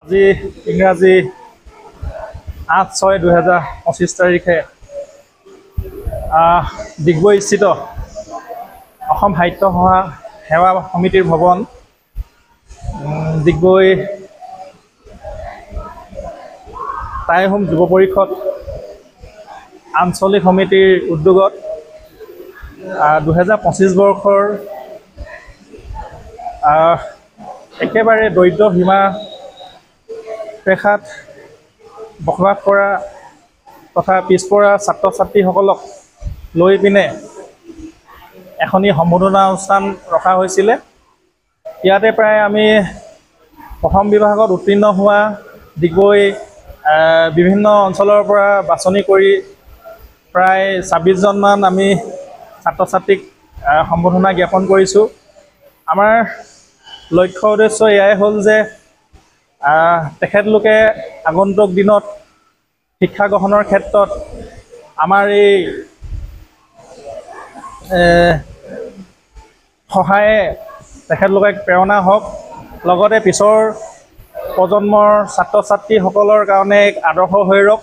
আজি ইংৰাজী 8/6/2025 তাৰিখে ডিগবৈস্থিত অসম সাহিত্য সেৱা সমিতিৰ ভৱন ডিগবৈ টাই হোম যুৱ পৰিষদ আঞ্চলিক সমিতিৰ উদ্যোগত 2025 বৰ্ষৰ একেবাৰে দৰিদ্ৰ সীমা ৰেখাত বসবাস কৰা তথা পিছপৰা ছাত্ৰ ছাত্ৰীসকলক লৈ পিনে এখনি সম্বোধনা অনুষ্ঠান ৰখা হৈছিলে। ইয়াতে প্ৰায় আমি প্ৰথম বিভাগত উত্তীৰ্ণ হোৱা ডিগবৈ বিভিন্ন অঞ্চলৰ পৰা বাছনি কৰি প্ৰায় 26জনমান আমি ছাত্ৰ ছাত্ৰীক সম্বোধনা জ্ঞাপন কৰিছোঁ। আমাৰ লক্ষ্য উদ্দেশ্য এয়াই হ'ল যে তেখেতলোকে আগন্তুক দিনত শিক্ষা গ্ৰহণৰ ক্ষেত্ৰত আমাৰ এই সহায়ে তেখেতলোকে প্ৰেৰণা হওক, লগতে পিছৰ প্ৰজন্মৰ ছাত্ৰ ছাত্ৰীসকলৰ কাৰণে এক আদৰ্শ হৈ ৰওক।